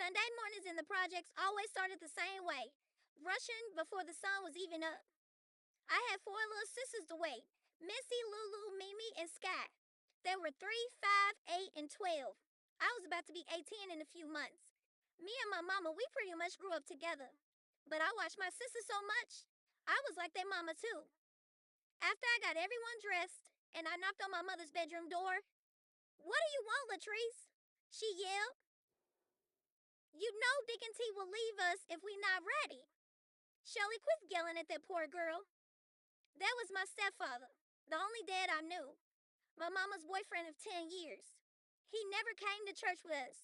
Sunday mornings in the projects always started the same way, rushing before the sun was even up. I had four little sisters to wait: Missy, Lulu, Mimi, and Sky. They were 3, 5, 8, and 12. I was about to be 18 in a few months. Me and my mama, we pretty much grew up together. But I watched my sisters so much, I was like their mama too. After I got everyone dressed and I knocked on my mother's bedroom door, "What do you want, Latrice?" she yelled. "You know Dick and T will leave us if we not ready." "Shelly, quit yelling at that poor girl." That was my stepfather, the only dad I knew, my mama's boyfriend of 10 years. He never came to church with us.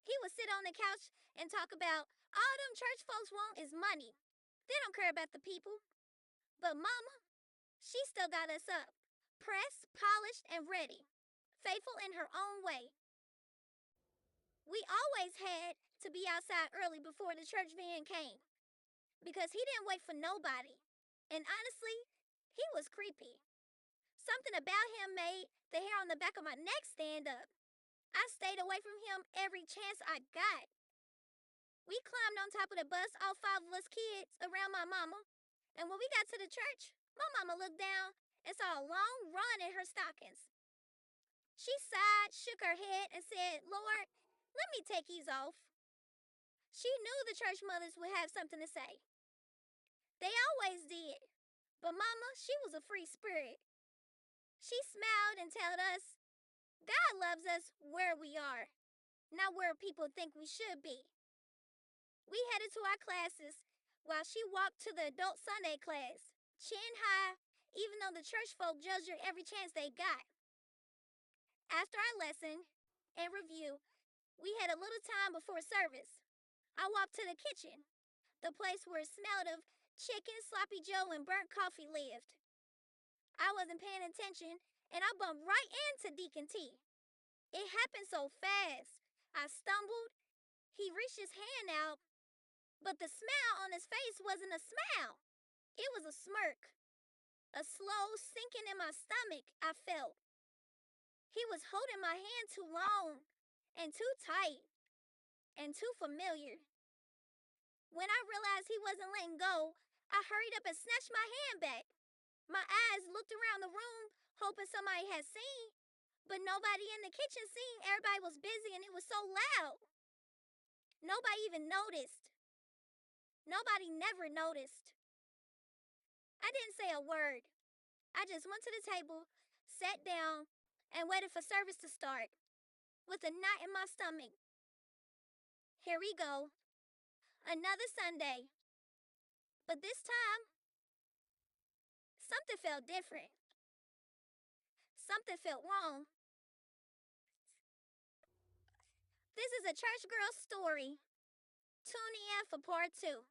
He would sit on the couch and talk about all them church folks want is money. They don't care about the people. But mama, she still got us up, pressed, polished, and ready, faithful in her own way. We always had to be outside early before the church van came because he didn't wait for nobody. And honestly, he was creepy. Something about him made the hair on the back of my neck stand up. I stayed away from him every chance I got. We climbed on top of the bus, all five of us kids, around my mama. And when we got to the church, my mama looked down and saw a long run in her stockings. She sighed, shook her head, and said, "Lord, let me take these off." She knew the church mothers would have something to say. They always did. But mama, she was a free spirit. She smiled and told us, God loves us where we are, not where people think we should be. We headed to our classes while she walked to the adult Sunday class, chin high, even though the church folk judged her every chance they got. After our lesson and review, we had a little time before service. I walked to the kitchen, the place where it smelled of chicken, sloppy joe, and burnt coffee lived. I wasn't paying attention, and I bumped right into Deacon T. It happened so fast. I stumbled. He reached his hand out, but the smile on his face wasn't a smile. It was a smirk. A slow sinking in my stomach I felt. He was holding my hand too long and too tight and too familiar. When I realized he wasn't letting go, I hurried up and snatched my hand back. My eyes looked around the room, hoping somebody had seen, but nobody in the kitchen seen. Everybody was busy and it was so loud. Nobody even noticed. Nobody never noticed. I didn't say a word. I just went to the table, sat down, and waited for service to start, with a knot in my stomach. Here we go. Another Sunday. But this time, something felt different. Something felt wrong. This is a church girl story. Tune in for part 2.